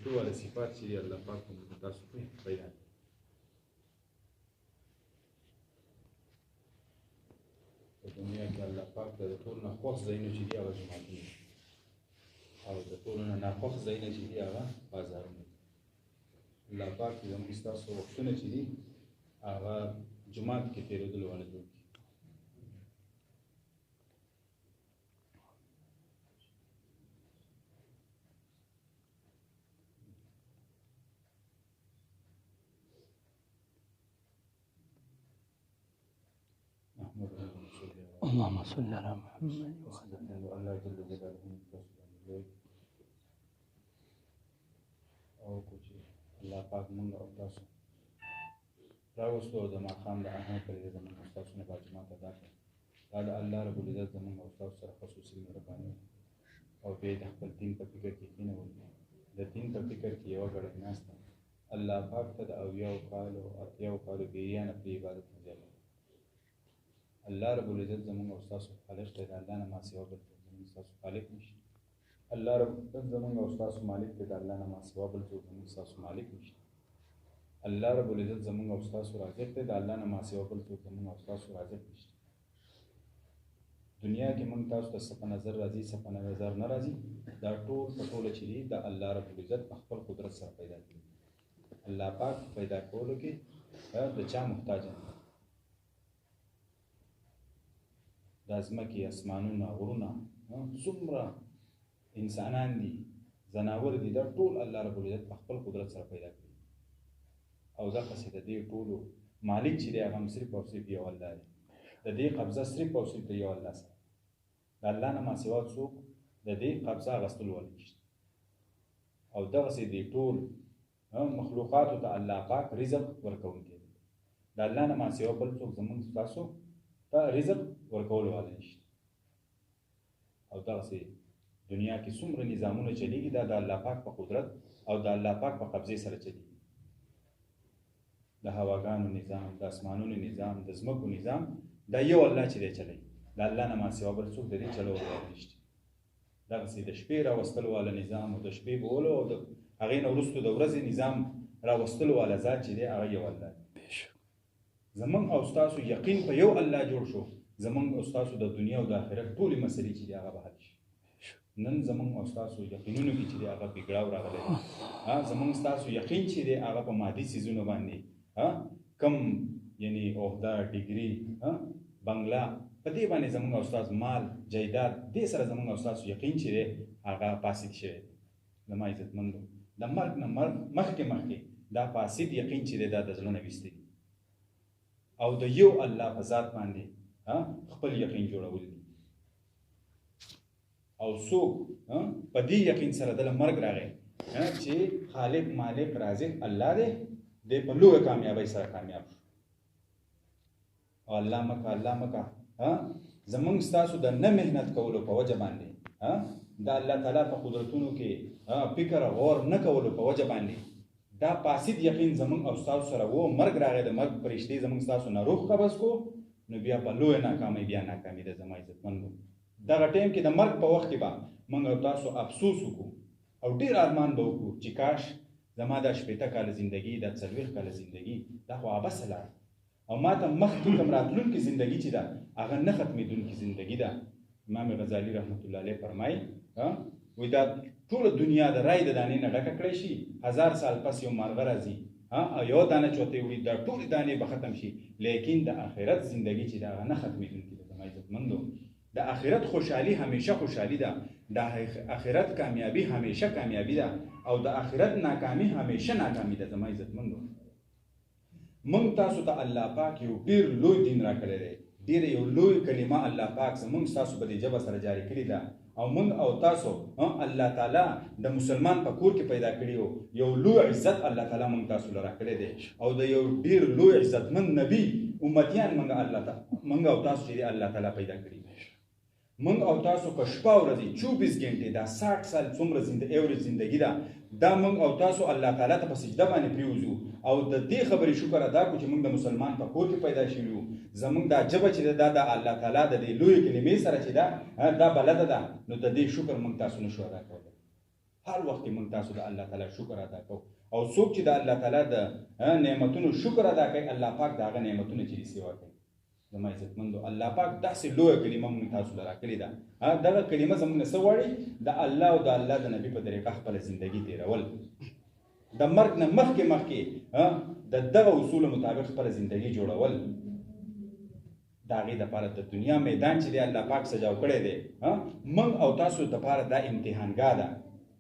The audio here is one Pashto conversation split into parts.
فرشتو والا صفات چې الله پاک موږ تاسو ته پیدا کړي. په دنیا کې الله پاک د ټولو نه خوښ ځایونه چې دي هغه جوماتونه دي، او د ټولو نه ناخوښ ځایونه چې دي هغه بازارونه دي. الله پاک زموږ ستاسو وختونه چې دي هغه جومات کې تېرېدلو ونه جوړ کړي. اللهم صل على محمد وسلم. الله جل جلاله او کوچی الله پاک مونږ او تاسو راوستو د ماښام د اهمیت پر دې زموږ تاسو نه باجماعت ادا کړ. دا د الله رب العزت زموږ او تاسو سره خصوصي مهرباني او بیا د خپل دین په فکر کې کېنول، د دین په فکر کې یوه ګړۍ ناسته الله پاک ته د اویاو کالو اتیاو کالو بیریانه پرې عبادت مزیاله. الله رب العزت زموږ او تاسو خالق دی، د الله نه ما سوا بل څوک زموږ تاسو خالق نشته. الله رب العزت زموږ او تاسو مالک دی، د الله نه ما سوا بل څوک زموږ تاسو مالک نشته. الله رب العزت زموږ او تاسو رازق دی، د الله نه ما سوا بل څوک زموږ او تاسو رازق نشته. دنیا کې موږ تاسو ته څه په نظر راځي څه په نظر نه راځي، دا ټول په ټوله چې دي د الله رب العزت په خپل قدرت سره پیدا کړي. الله پاک پیدا کولو کې د چا محتاج نه، دا ځمکې اسمانونه غرونه څومره انسانان دي ځناور دي، دا ټول الله رب العزت په خپل قدرت سره پیدا کړي. او دغسې د دې ټولو مالک چې دی هغه هم صرف او صرف یو الله دی. د دې قبضه صرف او صرف د یو الله سره، د الله نه ما سوا څوک د دې قبضه اخیستلو ولا نشته. او دغسې دې ټول مخلوقاتو ته الله پاک رزق ورکوونکی دی، د الله نه ما سوا بل څوک زموږ تاسو ته رزق ورکولو والا نشته. او دغسې دنیا کې څومره نظامونه چلیږي دا د الله پاک په قدرت او د الله پاک په قبضې سره چلیږي. د هواګانو نظام، د اسمانونو نظام، د ځمکو نظام، دا یو الله چې دی چلی، د الله نه ما سوا بل څوک د دې چلولو والا نشته. دغسې د شپې راوستلو والا نظام او د شپې بولو او د هغې نه وروستو د ورځې نظام راوستلو والا ذات چې دی هغه یو الله دی. زمونږ او ستاسو یقین په یو الله جوړ شو، زمونږ او ستاسو د دنیا او د آخرت ټولې مسلې چې دی هغه به حل شي. نن زمونږ او ستاسو یقینونو کې چې دی هغه بګړاو راغلی دی. زمونږ ستاسو یقین چې دی هغه په مادي څیزونو باندې کم یعنی عهده ډیګري بنګله په دې باندې زمونږ او ستاسو مال جایداد دې سره زمونږ او ستاسو یقین چې دی هغه فاسد شوی دی. زما عزتمندو د مرګ نه مخکې دا فاسد یقین چې دی دا د زړه نه ویستی دی او د یو الله په ذات باندې خپل یقین جوړول دي. او څوک په دې یقین سره د مرګ راغی چې خالق مالک رازق الله دی، د په لویه کامیابۍ سره کامیاب شو. او الله مکه زمونږ ستاسو د نه محنت کولو په وجه باندې د الله تعالی په قدرتونو کې فکر غور نه کولو په وجه باندې دا فاسد یقین زمونږ او ستاسو سره و، مرګ راغی، د مرګ فرشتې زمونږ ستاسو نه روح قبض کو، نو بیا په لویه ناکامۍ بیا ناکامي ده. زما عزتمندو دغه ټایم کې د مرګ په وخت کې به موږ او تاسو افسوس وکړو او ډېر ارمان به وکړو چې کاش زما دا 80 کاله زندګي، دا 40 کاله زندګي دا خو عبث لاړه، او ما ته مخکې کوم راتلونکې زندګي چې ده هغه نه ختمېدونکې زندګي ده. امام غزالي رحمت الله علیه فرمایي وایي دا ټوله دنیا د رای د دانې نه ډکه کړی شي، 1000 سال پس یو مارغه راځي او یو دانه چوتې وړي، دا ټولې دانې به ختم شي، لیکن د آخرت زندګي چې ده هغه نه ختمېدونکې ده. زما عزتمندو د آخرت خوشحالي همیشه خوشحالي ده، د آخرت کامیابی همیشه کامیابی ده، او د آخرت ناکامي همیشه ناکامي ده. زما عزتمندو موږ تاسو ته الله پاک یو ډېر لوی دین راکړی دی، ډېر یو لوی کلمه الله پاک زموږ ستاسو په دې ژبه سره جاري کړې ده، او موږ او تاسو الله تعالی د مسلمان په کور کې پیدا کړي یو لوی عزت الله تعالی موږ تاسو له راکړی دی، او د یو ډېر لوی عزتمند نبی امتیان موږ او تاسو چې الله تعالی پیدا کړي. موږ او تاسو په شپه ورځې 24 غنټې دا 60 سال څومره ایوریج زندګي ده دا موږ او تاسو الله تعالی ته په سجده باندې پریوزو، او د دې خبرې شکر ادا کړو چې موږ د مسلمان په کور کې پیدا شوي یو. زموږ دا ژبه چې ده دا الله تعالی د دې لویې کلمې سره چې ده دا بلده ده، نو د دې شکر موږ تاسو نشو ادا کولی. هر وخت موږ تاسو د الله تعالی شکر ادا کوو او څوک چې د الله تعالی د نعمتونو شکر ادا کوي الله پاک د هغه نعمتونو چې سیوا کوي زما عزتمندو الله پاک داسې لویه کلمه موږ تاسو له راکړې ده دغه کلمه زموږ نه څه غواړي د الله او د الله د نبي په طریقه خپله زندګي تېرول د مرګ نه مخکې د دغه اصولو مطابق خپله زندګي جوړول د هغې دپاره د دنیا میدان چې دی الله پاک سجاو کړی دی موږ او تاسو دپاره دا امتحانګاه ده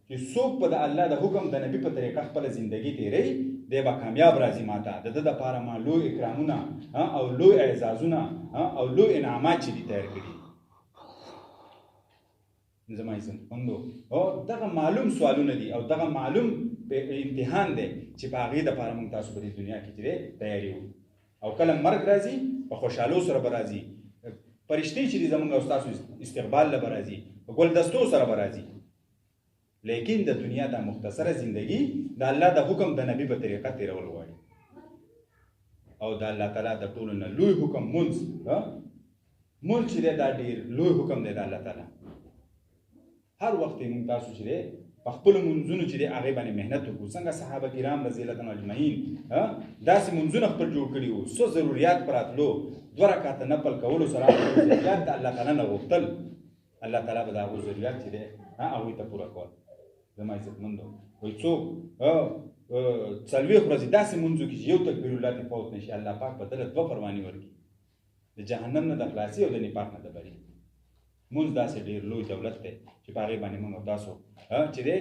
چې څوک په د الله د حکم د نبي په طریقه خپله زندګي تېروي دی به کامیاب راځي ماته د ده دپاره ما لوی اکرامونه او لوی اعزازونه او لوی انعامات چې دي تیار کړي زما عزتمندو او دغه معلوم سوالونه دي او دغه معلوم امتحان دی چې په هغې دپاره موږ تاسو په دې دنیا کې چې دی تیاري وو او کله مرګ راځي په خوشحالو سره به راځي فرشتې چې دي زموږ او ستاسو استقبال له به راځي په ګلدستو سره به راځي لیکن د دنیا دا مختصره زندگی د الله د حکم د نبی په طریقه تیرول غواړي او د الله تعالی د ټولو نه لوی حکم مونځ چې دی دا ډېر لوی حکم دی د الله تعالی هر وخت موږ تاسو چې دی په خپلو مونځونو چې دی هغې باندې محنت وکړو څنګه صحابه کرام رضی الله عنهم اجمعین داسې مونځونه خپل جوړ کړي وو څه ضروریات په راتلو 2 رکعته نفل کولو سره ضروریات د الله تعالی نه غوښتل الله تعالی به د هغو ضروریات چې دی هغوی ته پوره کول زما عزتمندو وایي څوک 40 ورځې داسې مونځو کې چې یو تکبیر الله ته فوت نه شي الله پاک به دله 2 فرماني ورکړي د جهنم نه د خلاصي او د نفاق نه د بري مونځ داسې ډېر لوی دولت دی چې په هغې باندې موږ او تاسو چې دی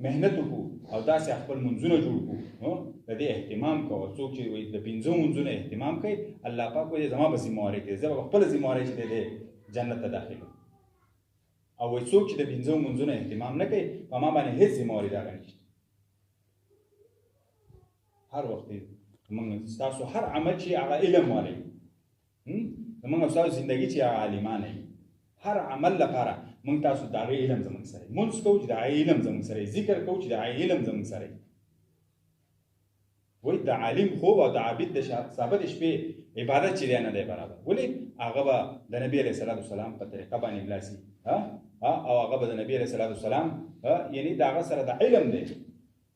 محنت وکړو او داسې خپل مونځونه جوړ کړو د دې اهتمام کوو څوک چې وایي د 5 مونځونه اهتمام کوي الله پاک وایي زما به ذمهواري کوي زه به خپله ذمهواري چې دی جنت ته داخل او وایي څوک چې د 5 مونځونه اهتمام نه کوي په ما باندې هېڅ ذمهواري د هغه نشته هر وخت موږ ستاسو هر عمل چې هغه علم والی زموږ او ستاسو زندګي چې هغه عالمانه وي هر عمل لپاره موږ تاسو د هغې علم زموږ سره مونځ کوو چې د هغې علم زموږ سره ذکر کوو چې د هغې علم زموږ سره وایي د عالم خوب او د عابد د ثابت شپې عبادت چې دی نه دی برابر ولې هغه به د نبي علیه الصلاة والسلام په طریقه باندې بلاسي او هغه به د نبي علیه الصلاة والسلام یعنی د هغه سره د علم دی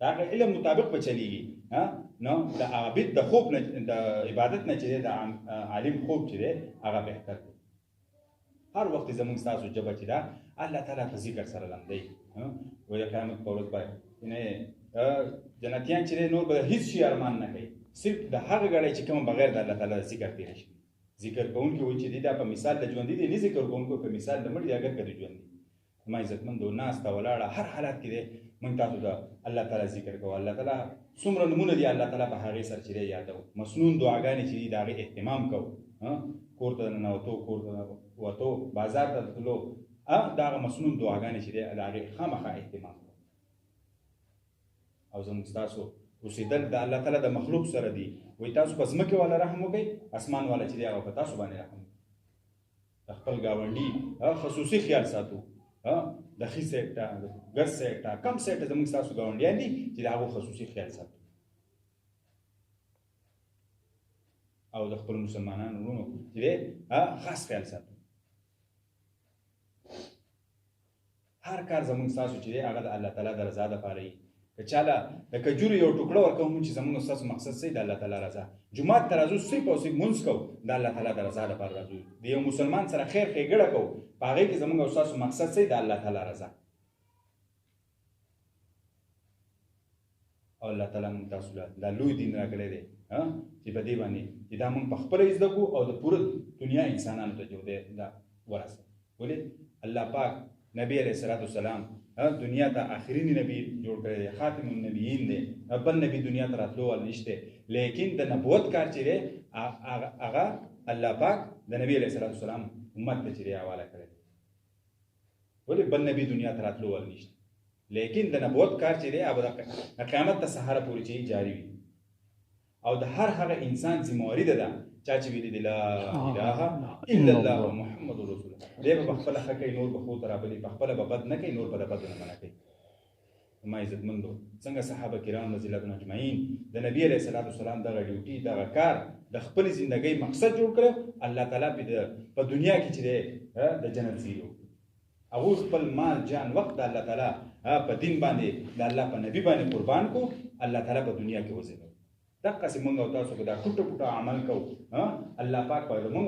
د هغه علم مطابق به چلیږي نو د عابد د خوب نه د عبادت نه چې دی د عالم خوب چې دی هغه بهتر دی هر وخت زموږ ستاسو ژبه چې ده الله تعالی په ذکر سره لمدی وایي د قیامت په ورځ به جنتیان چې دی نور به هېڅ شي ارمان نه کوي صرف د هغه ګړی چې کوم بغیر د الله تعالی ذکر تېره شي ذکر کوونکي وایي چې دی دا په مثال د ژوندي دی نه ذکر کوونکو په مثال د مړي اگر که د ژوندي زما عزتمندو ناسته ولاړه هر حالت کې دی موږ تاسو د الله تعالی ذکر کوو الله تعالی څومره نومونه دي الله تعالی په هغې سره چې دی یادوو مسنون دعاګانې چې دي د هغې اهتمام کوو کور ته ننوتو کور ته وتو بازار ته تلو د هغه مسنون دعاګانې چې دی د هغې خامخا اهتمام کوو او زموږ ستاسو اوسېدل د الله تعالی د مخلوق سره دي وایي تاسو په ځمکې والا رحم وکئ اسمان والا چې دی هغه په تاسو باندې رحم وکړي د خپل ګاونډي خصوصي خیال ساتو د ښي سایډ ته د ګس سایډ ته کم سایډ ته زموږ ستاسو ګاونډیان دي چې د هغو خصوصي خیال ساتو او د خپل مسلمانانو وروڼو چې دی خاص خیال ساتو هر کار زموږ ستاسو چې دی هغه د الله تعالی د رضا دپاره وي که چاله د کجورو یو ټوکړه ورکوو چې زموږ ستاسو مقصد څه د الله تعالی رضا جومات ته راځو صرف او صرف مونځ کوو د الله تعالی د رضا دپاره راځو د یو مسلمان سره خیر ښېګړه کوو په هغې کې زموږ او ستاسو مقصد څه د الله تعالی رضا او الله تعالی موږ تاسو له دا لوی دین راکړی دی چې په دې باندې چې دا موږ په خپله زده کړو او د پوره دنیا انسانانو ته جو دی دا ورسوو ولې الله پاک نبی علیه الصلاة والسلام دنیا ته آخرینی نبی جوړ کړی دی خاتم النبیین دی بل نبی دنیا ته راتلو ول نشته لیکن د نبوت کار چې دی هغه الله پاک د نبی علیه الصلاة والسلام امت ته چې دی حواله کړی دی ولې بل نبی دنیا ته راتلو ول نشته لیکن د نبوت کار چې دی هغه د قیامت ته سهاره پورې چې جاری وي او د هر هغه انسان ذمهواري ده چا چې ویلي دی لا اله الا الله محمد رسول الله دی به په خپله ښه کوي نور به ښو ته رابلي په خپله به بد نه کوي نور به د بدو نه منع کوي زما عزتمندو څنګه صحابه کرام رضی الله عنهم اجمعین د نبي علیه الصلاة والسلام دغه ډیوټي دغه کار د خپلې زندګۍ مقصد جوړ کړی الله تعالی په دنیا کې چې دی د جنت زیري هغه خپل مال جان وخت د الله تعالی په دین باندې د الله په نبی باندې قربان کو الله تعالی په دنیا کې وزیږو دغه څه مونږ او تاسو کو دا ټوټه ټوټه عمل کوو الله پاک په مونږ